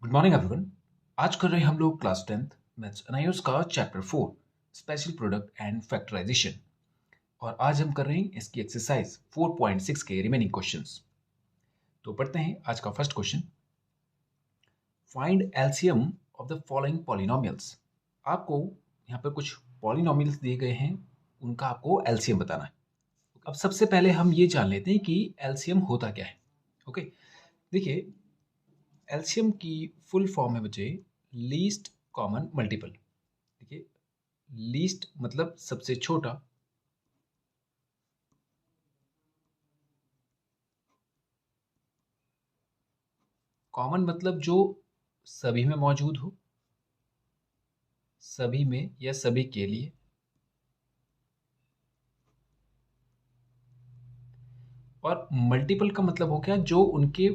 Good morning everyone. आज कर रहे हैं हम लोग क्लास 10th मैथ्स एनालिसिस का chapter 4 special product and factorisation. और आज हम कर रहे हैं इसकी एक्सरसाइज 4.6 के रिमेनिंग क्वेश्चंस। तो पढ़ते हैं आज का first question. Find LCM of the following polynomials. आपको यहाँ पर कुछ पॉलिनोमियल्स दिए गए हैं, उनका आपको एलसीएम बताना है। अब सबसे पहले हम ये जान लेते हैं कि एलसीएम होता क्या है। ओके, देखिए एलसीएम की फुल फॉर्म है बच्चे लीस्ट कॉमन मल्टीपल। देखिए लीस्ट मतलब सबसे छोटा, कॉमन मतलब जो सभी में मौजूद हो, सभी में या सभी के लिए, और मल्टीपल का मतलब हो गया जो उनके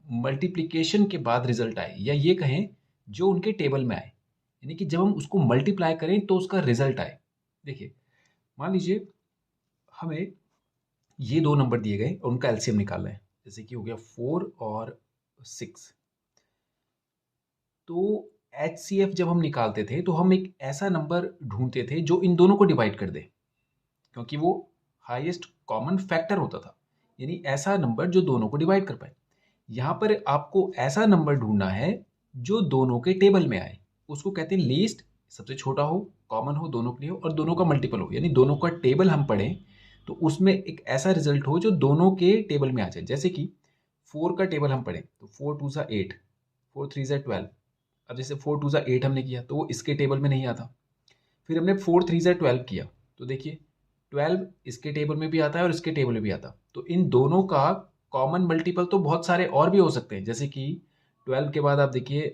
मल्टीप्लिकेशन के बाद रिजल्ट आए, या ये कहें जो उनके टेबल में आए, यानी कि जब हम उसको मल्टीप्लाई करें तो उसका रिजल्ट आए। देखिए मान लीजिए हमें ये दो नंबर दिए गए और उनका एलसीएम निकालना है, जैसे कि हो गया 4 और 6। तो एचसीएफ जब हम निकालते थे तो हम एक ऐसा नंबर ढूंढते थे जो इन दोनों को डिवाइड कर दे, क्योंकि वो हाईएस्ट कॉमन फैक्टर होता था, यानी ऐसा नंबर जो दोनों को डिवाइड कर पाए। यहाँ पर आपको ऐसा नंबर ढूंढना है जो दोनों के टेबल में आए, उसको कहते हैं लीस्ट। सबसे छोटा हो, कॉमन हो दोनों के लिए, और दोनों का मल्टीपल हो, यानी दोनों का टेबल हम पढ़ें तो उसमें एक ऐसा रिजल्ट हो जो दोनों के टेबल में आ जाए। जैसे कि 4 का टेबल हम पढ़ें तो 4 2 सा 8, 4 3 सा 12। अब जैसे 4 2 सा 8 हमने किया तो वो इसके टेबल में नहीं आता। फिर हमने 4 3 सा 12 किया तो देखिए 12 इसके टेबल में भी आता है और इसके टेबल में भी आता। तो इन दोनों का कॉमन मल्टीपल तो बहुत सारे और भी हो सकते हैं, जैसे कि 12 के बाद आप देखिए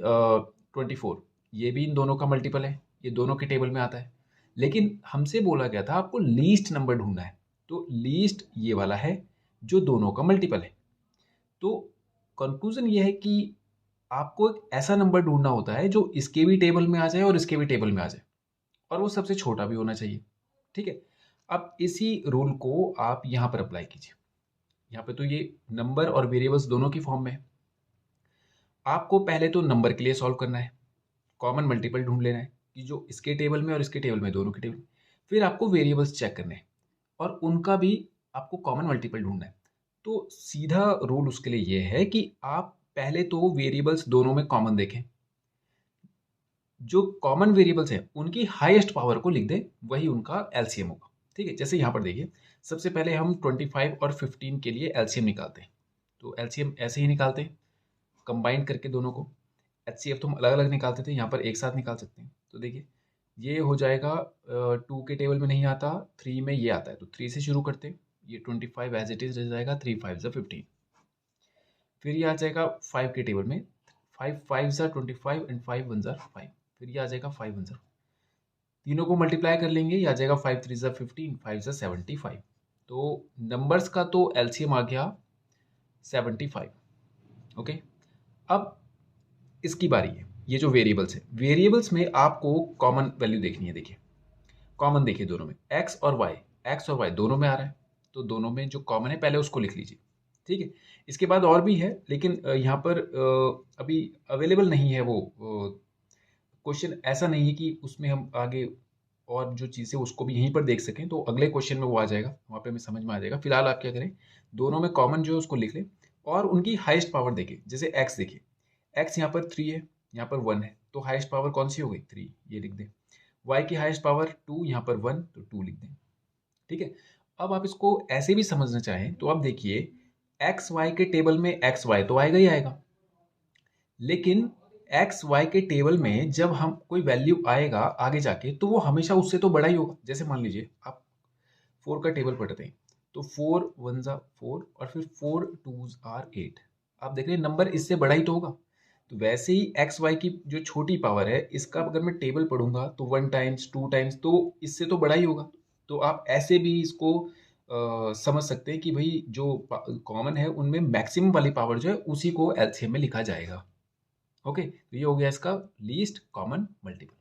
24, ये भी इन दोनों का मल्टीपल है, ये दोनों के टेबल में आता है। लेकिन हमसे बोला गया था आपको लीस्ट नंबर ढूंढना है, तो लीस्ट ये वाला है जो दोनों का मल्टीपल है। तो कंक्लूजन ये है कि आपको एक ऐसा नंबर ढूंढना होता है जो इसके भी टेबल में आ जाए और इसके भी टेबल में आ जाए, और वो सबसे छोटा भी होना चाहिए। ठीक है, अब इसी रूल को आप यहाँ पर अप्लाई कीजिए। यहाँ पे तो ये नंबर और वेरिएबल्स दोनों की फॉर्म में है। आपको पहले तो नंबर के लिए सॉल्व करना है, कॉमन मल्टीपल ढूंढ लेना है कि जो इसके टेबल में और इसके टेबल में, दोनों के टेबल में। फिर आपको वेरिएबल्स चेक करने हैं और उनका भी आपको कॉमन मल्टीपल ढूंढना है। तो सीधा रूल उसके लिए ये है कि आप पहले तो वेरिएबल्स दोनों में कॉमन देखें, जो कॉमन वेरिएबल्स हैं उनकी हाईएस्ट पावर को लिख दें, वही उनका एलसीएम होगा। ठीक है, जैसे यहाँ पर देखिए सबसे पहले हम 25 और 15 के लिए एलसीएम निकालते हैं। तो एलसीएम ऐसे ही निकालते हैं, कंबाइन करके दोनों को। एचसीएफ तो हम अलग अलग निकालते थे, यहाँ पर एक साथ निकाल सकते हैं। तो देखिए ये हो जाएगा 2 के टेबल में नहीं आता, 3 में ये आता है, तो 3 से शुरू करते हैं। ये 25 एज इट इज रह जाएगा, 3 5 ज़ा 15। फिर ये आ जाएगा 5 के टेबल में, 5 5 ज़ा 25 एंड 5 1 ज़ा 5। फिर ये आ जाएगा 5 1 ज़ा, तीनों को मल्टीप्लाई कर लेंगे, ये आ जाएगा 5 3 ज़ा 15, 5 ज़ा 75। तो नंबर्स का तो एलसीएम आ गया 75। ओके, अब इसकी बारी है। ये जो वेरिएबल्स है, वेरिएबल्स में आपको कॉमन वैल्यू देखनी है। देखिए कॉमन देखिए दोनों में, एक्स और वाई दोनों में आ रहा है, तो दोनों में जो कॉमन है पहले उसको लिख लीजिए। ठीक है, इसके बाद और भी है, लेकिन यहाँ पर अभी अवेलेबल नहीं है वो क्वेश्चन। ऐसा नहीं है कि उसमें हम आगे और जो चीज़ें उसको भी यहीं पर देख सकें, तो अगले क्वेश्चन में वो आ जाएगा, वहाँ पे हमें समझ में आ जाएगा। फिलहाल आप क्या करें, दोनों में कॉमन जो है उसको लिख लें और उनकी हाईएस्ट पावर देखें। जैसे एक्स देखिए, एक्स यहाँ पर 3 है, यहाँ पर 1 है, तो हाईएस्ट पावर कौन सी हो गई, 3, ये लिख दें। वाई की हाईएस्ट पावर 2, यहाँ पर 1, तो 2 लिख दें। ठीक है, अब आप इसको ऐसे भी समझना चाहें तो आप देखिए एक्स वाई के टेबल में एक्स वाई तो आएगा ही आएगा, लेकिन एक्स वाई के टेबल में जब हम कोई वैल्यू आएगा आगे जाके तो वो हमेशा उससे तो बड़ा ही होगा। जैसे मान लीजिए आप 4 का टेबल पढ़ते हैं, तो 4 1 ज़ा 4 और फिर 4 2 आर 8। आप देख रहे हैं नंबर इससे बड़ा ही तो होगा। तो वैसे ही एक्स वाई की जो छोटी पावर है, इसका अगर मैं टेबल पढ़ूंगा तो 1 टाइम्स 2 टाइम्स तो इससे तो बड़ा ही होगा। तो आप ऐसे भी इसको समझ सकते हैं कि भाई जो कॉमन है उनमें मैक्सिमम वाली पावर जो है उसी को एलसीएम में लिखा जाएगा। ओके, तो ये हो गया इसका लीस्ट कॉमन मल्टीपल।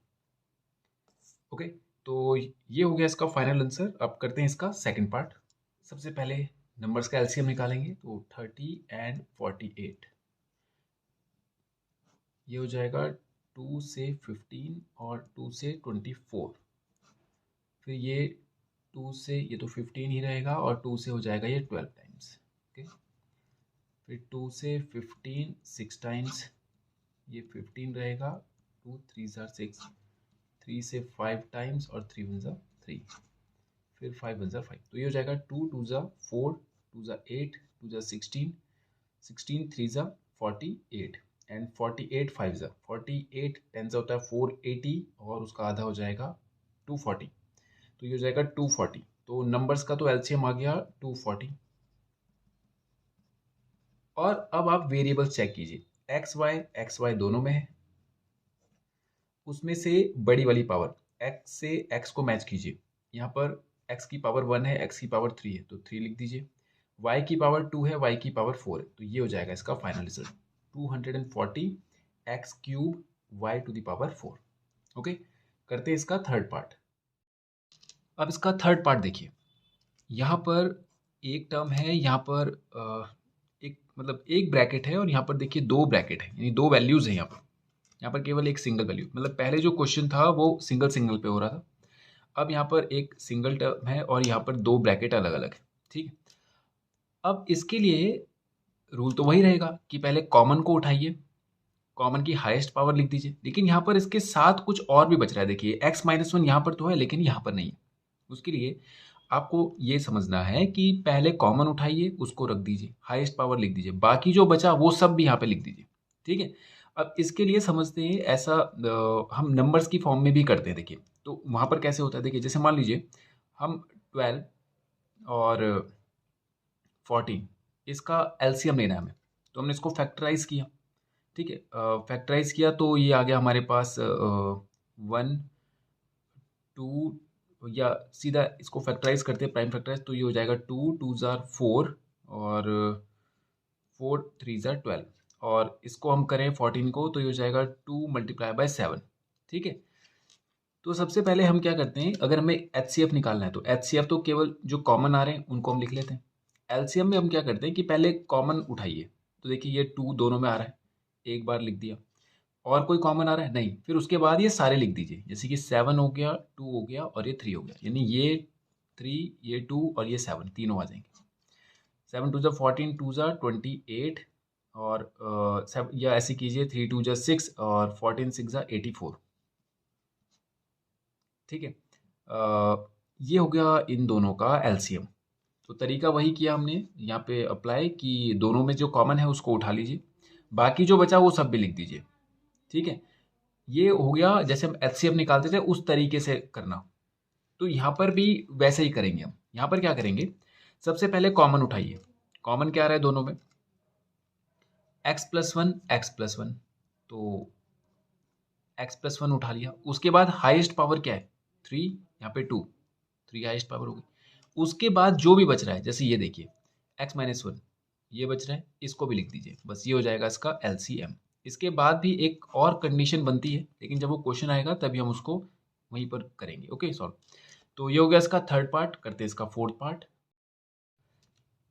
ओके, तो ये हो गया इसका फाइनल आंसर। अब करते हैं इसका सेकंड पार्ट। सबसे पहले नंबर्स का एलसीएम निकालेंगे, तो 30 एंड 48। ये हो जाएगा 2 से 15 और 2 से 24। फिर ये 2 से, ये तो 15 ही रहेगा और 2 से हो जाएगा ये 12 टाइम्स। ओके, फिर 2 से 15 6 टाइम्स, ये 15 रहेगा। 2 3 ज़ा 6, 3 से 5 टाइम्स और 3 1 ज़ा 3, फिर 5 1 ज़ा 5। तो ये हो जाएगा 2 2 ज़ा 4, 2 ज़ा 8, 2 ज़ा 16, 16 3 ज़ा 48 एंड 48 5 ज़ा 48, 10 ज़ा होता है 480 और उसका आधा हो जाएगा 240। तो ये हो जाएगा 240। तो नंबर्स का तो एलसीएम आ गया 240। और अब आप वेरिएबल्स चेक कीजिए, एक्स वाई दोनों में है। उसमें से बड़ी वाली पावर x से x को मैच कीजिए। यहाँ पर x की पावर 1 है, x की पावर 3 है, तो 3 लिख दीजिए। y की पावर 2 है, y की पावर 4 है, तो ये हो जाएगा इसका final result 240 x cube y to the power 4। Okay, करते हैं इसका थर्ड पार्ट। अब इसका थर्ड पार्ट देखिए, यहाँ पर एक टर्म है, यहाँ पर एक मतलब एक ब्रैकेट है और यहाँ पर देखिए दो ब्रैकेट है, यानी दो वैल्यूज है। यहाँ पर केवल एक सिंगल वैल्यू, मतलब पहले जो क्वेश्चन था वो सिंगल सिंगल पे हो रहा था। अब यहाँ पर एक सिंगल टर्म है और यहाँ पर दो ब्रैकेट अलग अलग है। ठीक है, अब इसके लिए रूल तो वही रहेगा कि पहले कॉमन को उठाइए, कॉमन की हाईएस्ट पावर लिख दीजिए। लेकिन यहाँ पर इसके साथ कुछ और भी बच रहा है। देखिए x-1 यहाँ पर तो है लेकिन यहाँ पर नहीं है। उसके लिए आपको ये समझना है कि पहले कॉमन उठाइए, उसको रख दीजिए, हाईएस्ट पावर लिख दीजिए, बाकी जो बचा वो सब भी यहाँ पे लिख दीजिए। ठीक है, अब इसके लिए समझते हैं, ऐसा हम नंबर्स की फॉर्म में भी करते हैं। देखिए तो वहाँ पर कैसे होता है, देखिए जैसे मान लीजिए हम 12 और 14 इसका एलसीएम लेना है हमें, तो हमने इसको फैक्टराइज किया। ठीक है, फैक्टराइज किया तो ये आ गया हमारे पास 1 2, या सीधा इसको फैक्टराइज करते हैं, प्राइम फैक्टराइज, तो ये हो जाएगा 2 2 ज़ार 4 और 4 3 ज़ार 12। और इसको हम करें 14 को तो ये हो जाएगा 2 मल्टीप्लाई बाय 7। ठीक है, तो सबसे पहले हम क्या करते हैं, अगर हमें एचसीएफ निकालना है तो एचसीएफ तो केवल जो कॉमन आ रहे हैं उनको हम लिख लेते हैं। एलसीएम में हम क्या करते हैं कि पहले कॉमन उठाइए, तो देखिए ये 2 दोनों में आ रहा है, एक बार लिख दिया। और कोई कॉमन आ रहा है नहीं, फिर उसके बाद ये सारे लिख दीजिए, जैसे कि 7 हो गया, 2 हो गया और ये 3 हो गया, यानी ये 3 ये 2 और ये 7 तीनों आ जाएंगे। 7 2 ज़ा 14, 2 ज़ा 28 और या ऐसे कीजिए 3 2 ज़ा 6 और 14 6 ज़ा 84। ठीक है, ये हो गया इन दोनों का एलसीएम। तो तरीका वही किया हमने यहाँ पे अप्लाई, कि दोनों में जो कॉमन है उसको उठा लीजिए, बाकी जो बचा वो सब भी लिख दीजिए। ठीक है, ये हो गया जैसे हम एचसीएफ निकालते थे उस तरीके से करना। तो यहाँ पर भी वैसे ही करेंगे हम। यहाँ पर क्या करेंगे, सबसे पहले कॉमन उठाइए। कॉमन क्या आ रहा है दोनों में, x+1 x+1, तो x+1 उठा लिया। उसके बाद हाईएस्ट पावर क्या है 3, यहाँ पे 2, 3 हाईएस्ट पावर होगी। उसके बाद जो भी बच रहा है, जैसे ये देखिए x-1 ये बच रहा है, इसको भी लिख दीजिए, बस ये हो जाएगा इसका एलसीएम। इसके बाद भी एक और कंडीशन बनती है, लेकिन जब वो क्वेश्चन आएगा तभी हम उसको वहीं पर करेंगे। Okay solve. तो ये हो गया इसका थर्ड पार्ट, करते हैं इसका फोर्थ पार्ट।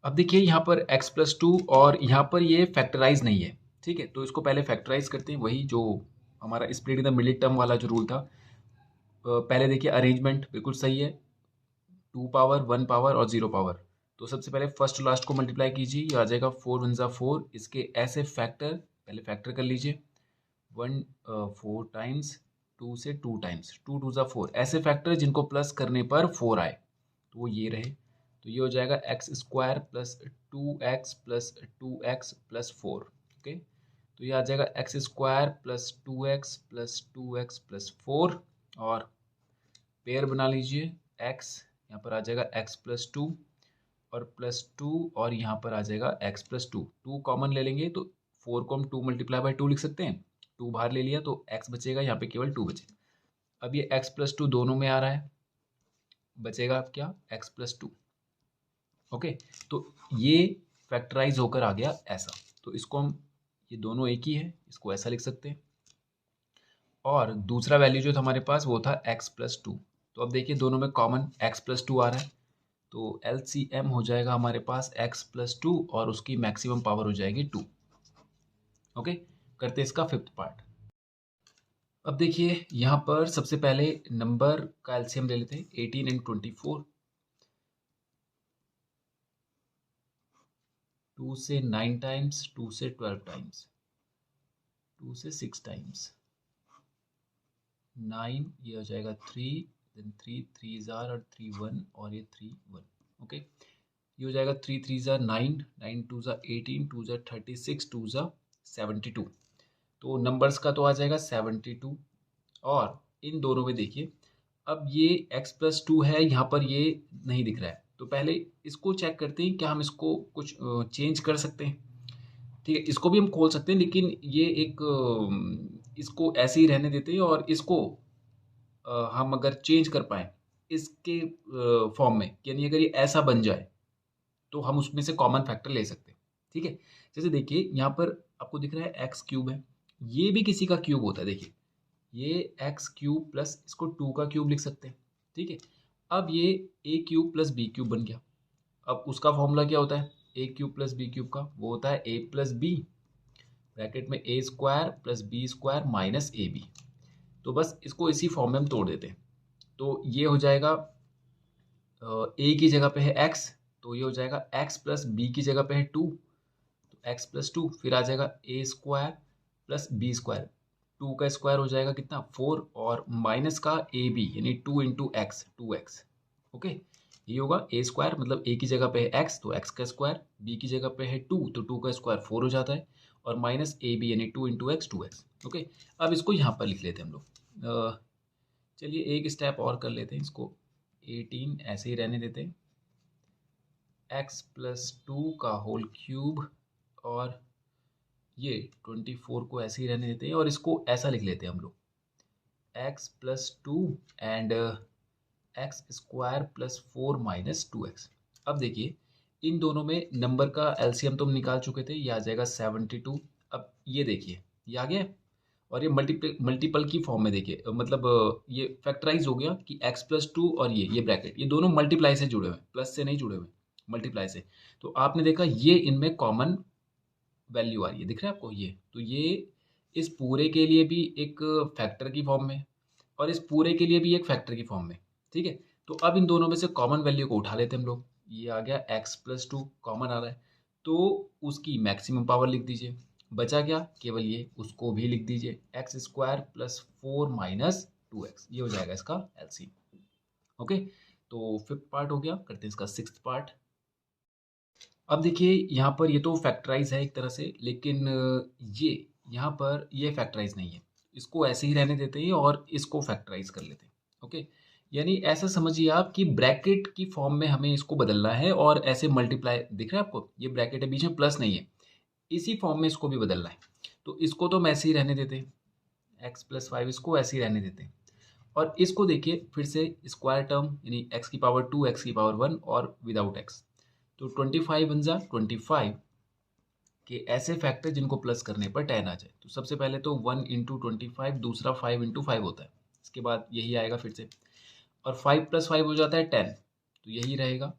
अब देखिए यहाँ पर x+2 और यहाँ पर ये फैक्टराइज नहीं है। ठीक है, तो इसको पहले फैक्टराइज करते हैं, वही जो हमारा split in the middle term वाला जो रूल था। पहले देखिए अरेंजमेंट बिल्कुल सही है, 2 पावर 1 पावर और 0 पावर। तो सबसे पहले फर्स्ट लास्ट को मल्टीप्लाई कीजिए, ये आ जाएगा 4 1 ज़ा 4। इसके ऐसे फैक्टर पहले फैक्टर कर लीजिए, 1 4 टाइम्स, 2 से 2 टाइम्स, 2 2 ज़ा 4। ऐसे फैक्टर जिनको प्लस करने पर 4 आए, तो वो ये रहे। तो ये हो जाएगा x² plus 2x plus 2x plus 4। Okay, तो ये आ जाएगा x² plus 2x plus 2x plus 4। और पेयर बना लीजिए, x यहाँ पर आ जाएगा x+2 और +2 और यहाँ पर आ जाएगा x+2। 2 कॉमन ले लेंगे तो 4 को हम 2 मल्टीप्लाई बाय 2 लिख सकते हैं। 2 बाहर ले लिया तो x बचेगा, यहाँ पे केवल 2 बचेगा। अब ये x+2 दोनों में आ रहा है, बचेगा अब क्या x+2। ओके, तो ये फैक्टराइज होकर आ गया ऐसा। तो इसको हम, ये दोनों एक ही है, इसको ऐसा लिख सकते हैं। और दूसरा वैल्यू जो था हमारे पास वो था x+2। तो अब देखिए दोनों में कॉमन x+2 आ रहा है, तो एलसीएम हो जाएगा हमारे पास x+2 और उसकी मैक्सिमम पावर हो जाएगी 2। ओके, करते हैं इसका फिफ्थ पार्ट। अब देखिए यहाँ पर सबसे पहले नंबर का एलसीएम ले लेते हैं 18 एंड 24। 2 से 9 टाइम्स, 2 से 12 टाइम्स, 2 से 6 टाइम्स, 9 ये हो जाएगा 3, देन 3 3 जार और 3 1 और ये 3 1। ओके, ये हो जाएगा 3 3 जार 9, 9 2 जार 18, 2 जार 36, 2 जार 72। तो नंबर्स का तो आ जाएगा 72। और इन दोनों में देखिए अब ये x+2 है, यहाँ पर ये नहीं दिख रहा है, तो पहले इसको चेक करते हैं क्या हम इसको कुछ चेंज कर सकते हैं। ठीक है, इसको भी हम खोल सकते हैं, लेकिन ये एक इसको ऐसे ही रहने देते हैं और इसको हम अगर चेंज कर पाएँ इसके फॉर्म में, यानी अगर ये ऐसा बन जाए तो हम उसमें से कॉमन फैक्टर ले सकते हैं। ठीक है, जैसे देखिए यहाँ पर आपको दिख रहा है एक्स क्यूब है, ये भी किसी का क्यूब होता है। देखिए ये एक्स क्यूब प्लस इसको 2 का क्यूब लिख सकते हैं। ठीक है, अब ये a cube plus b cube बन गया। अब उसका फॉर्मूला क्या होता है a cube plus b cube का? वो होता है ए प्लस बी ब्रैकेट में a square plus b square minus a b. तो बस इसको इसी फॉर्म में हम तोड़ देते हैं। तो ये हो जाएगा ए की जगह पे है एक्स, तो ये हो जाएगा एक्स प्लस बी की जगह पे है 2, तो एक्स प्लस 2, फिर आ जाएगा ए स्क्वायर प्लस बी स्क्वायर, 2 का स्क्वायर हो जाएगा कितना 4, और माइनस का ए बी यानी 2 इंटू एक्स 2x। ओके, ये होगा ए स्क्वायर, मतलब ए की जगह पे है एक्स तो एक्स का स्क्वायर, बी की जगह पे है 2 तो 2 का स्क्वायर 4 हो जाता है, और माइनस ए बी यानी 2 इंटू एक्स 2x। ओके, अब इसको यहाँ पर लिख लेते हैं हम लोग। चलिए एक स्टेप और कर लेते हैं, इसको 18 ऐसे ही रहने देते हैं, x+2 का होल क्यूब, और ये 24 को ऐसे ही रहने देते हैं, और इसको ऐसा लिख लेते हैं हम लोग x+2 and x square plus 4 minus 2x। अब देखिए इन दोनों में नंबर का एलसीएम तो हम निकाल चुके थे, ये आ जाएगा 72। अब ये देखिए ये आ गया, और ये मल्टीपल की फॉर्म में देखिए, मतलब ये फैक्टराइज हो गया कि x+2 और ये ब्रैकेट ये दोनों मल्टीप्लाई से जुड़े हुए हैं, प्लस से नहीं जुड़े हुए, मल्टीप्लाई से। तो आपने देखा ये इनमें कॉमन वैल्यू आ रही है, दिख रहा है आपको ये? तो ये इस पूरे के लिए भी एक फैक्टर की फॉर्म में, और इस पूरे के लिए भी एक फैक्टर की फॉर्म में। ठीक है, तो अब इन दोनों में से कॉमन वैल्यू को उठा लेते हैं हम लोग। ये आ गया x+2 कॉमन आ रहा है, तो उसकी मैक्सिमम पावर लिख दीजिए। बचा क्या? केवल ये, उसको भी लिख दीजिए x square plus 4 minus 2x, ये हो जाएगा इसका एलसीएम। ओके, तो 5th पार्ट हो गया, करते हैं इसका 6th पार्ट। अब देखिए यहाँ पर ये तो फैक्टराइज है एक तरह से, लेकिन ये यहाँ पर ये फैक्टराइज नहीं है, इसको ऐसे ही रहने देते हैं और इसको फैक्टराइज कर लेते हैं। ओके, यानी ऐसा समझिए आप कि ब्रैकेट की फॉर्म में हमें इसको बदलना है, और ऐसे मल्टीप्लाई, दिख रहा है आपको ये ब्रैकेट है, बीच में प्लस नहीं है, इसी फॉर्म में इसको भी बदलना है। तो इसको तो हम ऐसे ही रहने देते हैं, x+5 इसको ऐसे ही रहने देते हैं, और इसको देखिए फिर से स्क्वायर टर्म यानी x की पावर 2 x की पावर 1 और विदाउट x, तो 25 बन जा 25 के ऐसे फैक्टर जिनको प्लस करने पर 10 आ जाए। तो सबसे पहले तो 1 इंटू 25, दूसरा 5 इंटू 5 होता है, इसके बाद यही आएगा फिर से, और 5 प्लस 5 हो जाता है 10, तो यही रहेगा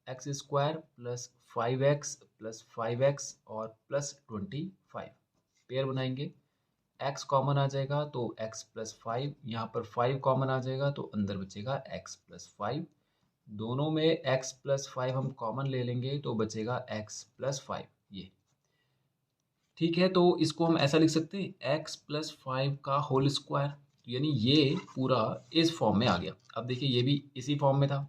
x square plus 5x plus 5x और प्लस 25। पेयर बनाएंगे, x कॉमन आ जाएगा तो x प्लस 5, यहाँ पर 5 कॉमन आ जाएगा तो अंदर बचेगा x प्लस 5, दोनों में x प्लस 5 हम कॉमन ले लेंगे तो बचेगा x प्लस 5। ये ठीक है, तो इसको हम ऐसा लिख सकते हैं x प्लस 5 का होल स्क्वायर, यानी ये पूरा इस फॉर्म में आ गया। अब देखिए ये भी इसी फॉर्म में था,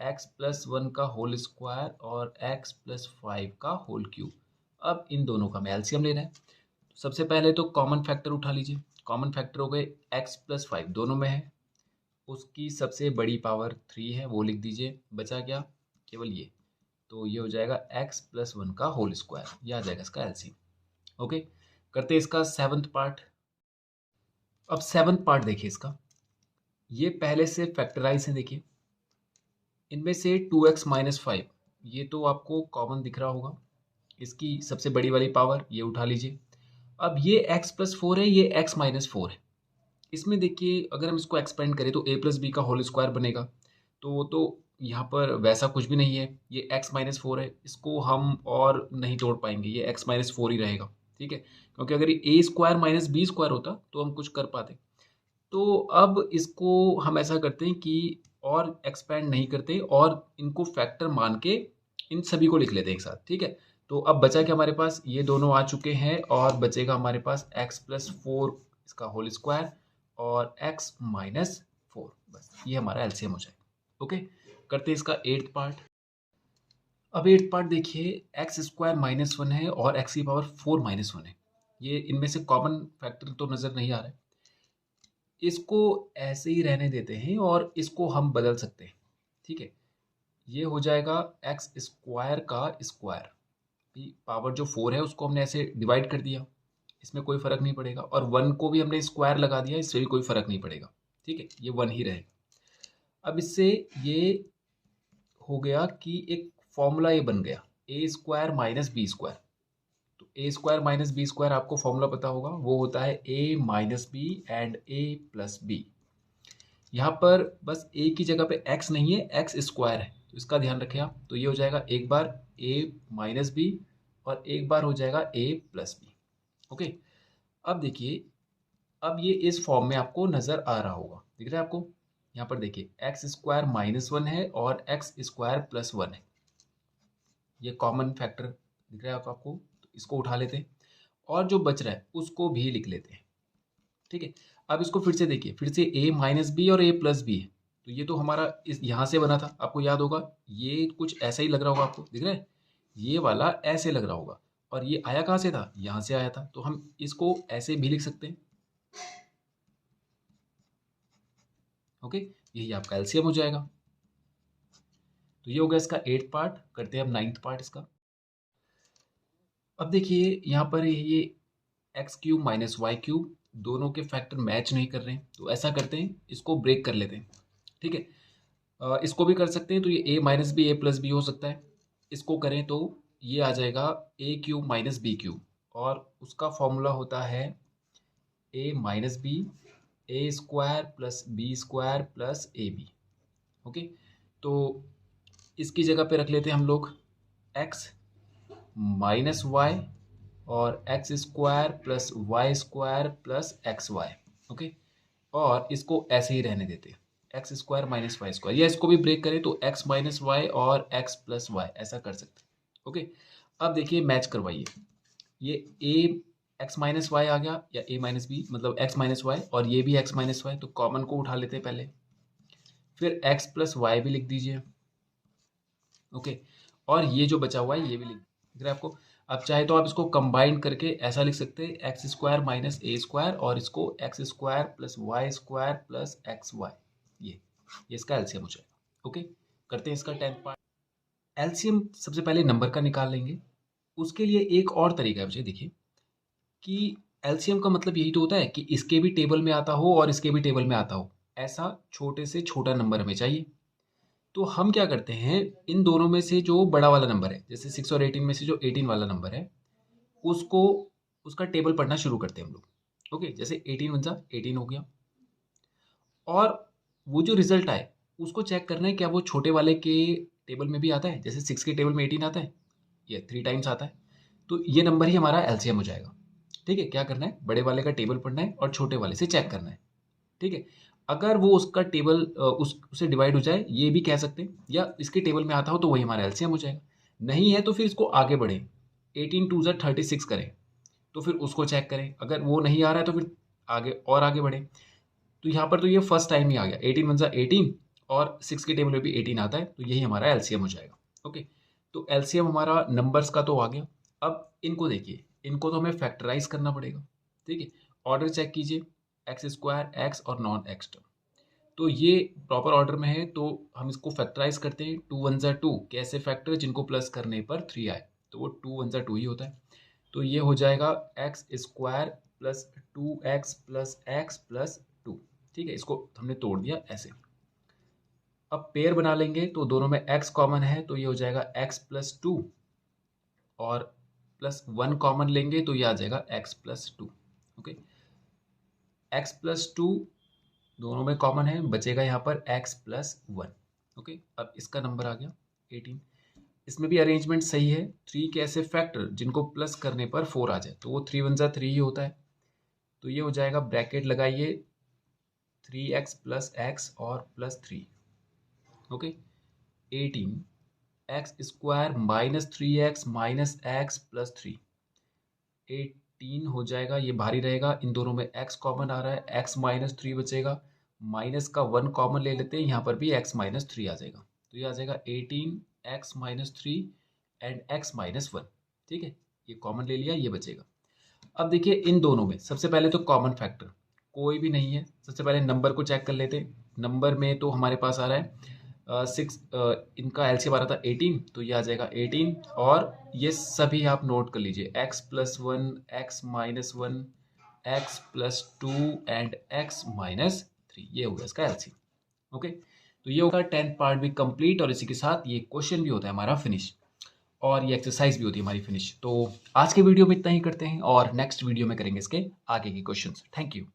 x प्लस 1 का होल स्क्वायर और x प्लस 5 का होल क्यूब। अब इन दोनों का हमें एलसीएम लेना है, तो सबसे पहले तो कॉमन फैक्टर उठा लीजिए। कॉमन फैक्टर हो गए x प्लस 5 दोनों में है, उसकी सबसे बड़ी पावर 3 है, वो लिख दीजिए। बचा क्या? केवल ये, तो ये हो जाएगा x प्लस 1 का होल स्क्वायर, ये आ जाएगा इसका एलसीएम। ओके, करते हैं इसका 7th पार्ट। अब 7th पार्ट देखिए इसका, ये पहले से फैक्टराइज है। देखिए इनमें से 2x माइनस 5 ये तो आपको कॉमन दिख रहा होगा, इसकी सबसे बड़ी वाली पावर ये उठा लीजिए। अब ये x प्लस 4 है, ये x माइनस 4 है। इसमें देखिए अगर हम इसको एक्सपेंड करें तो a प्लस बी का होल स्क्वायर बनेगा, तो यहाँ पर वैसा कुछ भी नहीं है, ये x माइनस 4 है, इसको हम और नहीं तोड़ पाएंगे, ये x माइनस 4 ही रहेगा। ठीक है, क्योंकि अगर ये a square minus B square होता तो हम कुछ कर पाते, तो अब इसको हम ऐसा करते हैं कि और एक्सपेंड नहीं करते और इनको फैक्टर मान के इन सभी को लिख लेते हैं एक साथ, ठीक है। तो अब बचा क्या हमारे पास, ये दोनों आ चुके हैं और बचेगा हमारे पास x प्लस 4 इसका होल स्क्वायर और x माइनस 4, बस ये हमारा एलसीएम हो जाएगा। ओके, करते हैं इसका 8th पार्ट। अब 8th पार्ट देखिए, एक्स स्क्वायर माइनस 1 है और x की पावर 4 माइनस 1 है। ये इनमें से कॉमन फैक्टर तो नज़र नहीं आ रहा है, इसको ऐसे ही रहने देते हैं और इसको हम बदल सकते हैं, ठीक है। ये हो जाएगा एक्स स्क्वायर का स्क्वायर, पावर जो 4 है उसको हमने ऐसे डिवाइड कर दिया, इसमें कोई फ़र्क नहीं पड़ेगा, और 1 को भी हमने स्क्वायर लगा दिया, इससे भी कोई फ़र्क नहीं पड़ेगा, ठीक है, ये 1 ही रहेगा। अब इससे ये हो गया कि एक फॉर्मूला ये बन गया, a square minus B square. तो a square minus B square आपको फॉर्मूला पता होगा, वो होता है a minus b and a plus b. यहाँ पर बस ए की जगह पे एक्स नहीं है, एक्स स्क्वायर है, तो इसका ध्यान रखें आप। तो ये हो जाएगा एक बार ए माइनस बी और एक बार हो जाएगा ए प्लस बी। ओके, अब देखिए, अब ये इस फॉर्म में आपको नज़र आ रहा होगा, दिख रहा है आपको। यहाँ पर देखिए एक्स स्क्वायर माइनस 1 है और एक्स स्क्वायर प्लस 1 है, ये कॉमन फैक्टर दिख रहा है आपको। तो इसको उठा लेते हैं और जो बच रहा है उसको भी लिख लेते हैं, ठीक है। अब इसको फिर से देखिए, फिर से ए माइनस बी और ए प्लस बी है, तो ये तो हमारा इस यहाँ से बना था, आपको याद होगा, ये कुछ ऐसा ही लग रहा होगा, आपको दिख रहा है, ये वाला ऐसे लग रहा होगा, और ये आया कहाँ से था, यहाँ से आया था, तो हम इसको ऐसे भी लिख सकते हैं। ओके, यही आपका एलसीएम हो जाएगा। तो ये हो गया इसका 8th पार्ट। करते हैं अब 9th पार्ट इसका। अब देखिए यहाँ पर ये X cube minus Y cube दोनों के फैक्टर मैच नहीं कर रहे हैं, तो ऐसा करते हैं, इसको ब्रेक कर लेते हैं, ठीक है। इसको भी कर सकते हैं, तो ये a minus b a plus b हो सकता है। इसको करें तो ये आ जाएगा a cube minus b cube, और उसका फॉर्मूला होता है a minus b a square plus b square plus a b. Okay, तो इसकी जगह पे रख लेते हैं हम लोग एक्स माइनस वाई और x square plus Y square plus x y. Okay, और इसको ऐसे ही रहने देते हैं, X square minus Y square, या इसको भी ब्रेक करें तो एक्स माइनस वाई और एक्स प्लस वाई, ऐसा कर सकते हैं। ओके, अब देखिए मैच करवाइए, ये ए एक्स माइनस वाई आ गया, या ए माइनस बी, मतलब एक्स माइनस वाई, और ये भी एक्स माइनस वाई, तो कॉमन को उठा लेते हैं पहले, फिर एक्स प्लस वाई भी लिख दीजिए। ओके, और ये जो बचा हुआ है ये भी लिख दीजिए आपको। अब चाहे तो आप इसको कंबाइन करके ऐसा लिख सकते हैं, X square minus A square, और इसको X square plus Y square plus x Y, ये इसका एलसीएम हो जाएगा। ओके, करते हैं इसका 10th पार्ट। एलसीएम सबसे पहले नंबर का निकाल लेंगे, उसके लिए एक और तरीका है, मुझे देखिए कि एलसीएम का मतलब यही तो होता है कि इसके भी टेबल में आता हो और इसके भी टेबल में आता हो, ऐसा छोटे से छोटा नंबर हमें चाहिए। तो हम क्या करते हैं, इन दोनों में से जो बड़ा वाला नंबर है, जैसे 6 और 18 में से जो 18 वाला नंबर है, उसको उसका टेबल पढ़ना शुरू करते हैं हम लोग। ओके, जैसे 18 वन जा 18 हो गया, और वो जो रिजल्ट आए उसको चेक करना है क्या वो छोटे वाले के टेबल में भी आता है, जैसे 6 के टेबल में 18 आता है, या 3 टाइम्स आता है, तो ये नंबर ही हमारा एलसीएम हो जाएगा। ठीक है, क्या करना है, बड़े वाले का टेबल पढ़ना है और छोटे वाले से चेक करना है। ठीक है, अगर वो उसका टेबल उससे डिवाइड हो जाए, ये भी कह सकते हैं, या इसके टेबल में आता हो तो वही हमारा एलसीएम हो जाएगा। नहीं है तो फिर इसको आगे बढ़ें, 18 टू ज़ा 36 करें, तो फिर उसको चेक करें, अगर वो नहीं आ रहा है तो फिर आगे और आगे बढ़ें। तो यहाँ पर तो ये फर्स्ट टाइम ही आ गया, 18 वन ज़ा 18, और 6 के टेबल में भी 18 आता है, तो यही हमारा एलसीएम हो जाएगा। ओके, तो एलसीएम हमारा नंबर्स का तो आ गया। अब इनको देखिए, इनको तो हमें फैक्टराइज करना पड़ेगा। ठीक है, ऑर्डर चेक कीजिए, एक्स स्क्वायर, एक्स और नॉन एक्स टर्म, तो ये प्रॉपर ऑर्डर में है, तो हम इसको फैक्टराइज करते हैं। 2 वन ज़ा 2 कैसे फैक्टर, जिनको प्लस करने पर 3 आए, तो वो 2 वन ज़ा 2 ही होता है। तो ये हो जाएगा x square plus 2x plus x plus 2। ठीक है, इसको हमने तोड़ दिया ऐसे। अब पेयर बना लेंगे, तो दोनों में x कॉमन है, तो ये हो जाएगा x प्लस 2, और प्लस 1 कॉमन लेंगे तो ये आ जाएगा x plus 2। Okay, x plus 2 दोनों में कॉमन है, बचेगा यहाँ पर x प्लस 1। ओके, अब इसका नंबर आ गया 18। इसमें भी अरेंजमेंट सही है, 3 के ऐसे फैक्टर जिनको प्लस करने पर 4 आ जाए, तो वो 3 वन ज़ा 3 ही होता है। तो ये हो जाएगा, ब्रैकेट लगाइए, 3x प्लस एक्स और plus 3, okay. 18 x square minus 3x minus x plus 3, 18 हो जाएगा, ये भारी रहेगा, इन दोनों में x कॉमन आ रहा है, x माइनस 3 बचेगा, माइनस का 1 कॉमन ले लेते हैं, यहाँ पर भी x माइनस 3 आ जाएगा, तो ये आ जाएगा 18 x minus 3 and x minus 1, ठीक है, ये कॉमन ले लिया, ये बचेगा। अब देखिए इन दोनों में सबसे पहले तो कॉमन फैक्टर कोई भी नहीं है, सबसे पहले नंबर को चेक कर लेते हैं। नंबर में तो हमारे पास आ रहा है 6, इनका एलसीएम आ रहा था 18, तो ये आ जाएगा 18, और ये सभी आप नोट कर लीजिए, x plus 1, x minus 1, x plus 2 and x minus 3, ये हो गया इसका एलसीएम, ओके। तो ये होगा 10th पार्ट भी कंप्लीट, और इसी के साथ ये क्वेश्चन भी होता है हमारा फिनिश, और ये एक्सरसाइज भी होती है हमारी फिनिश। तो आज के वीडियो में इतना ही करते हैं, और नेक्स्ट वीडियो में करेंगे इसके आगे के क्वेश्चंस। Thank you.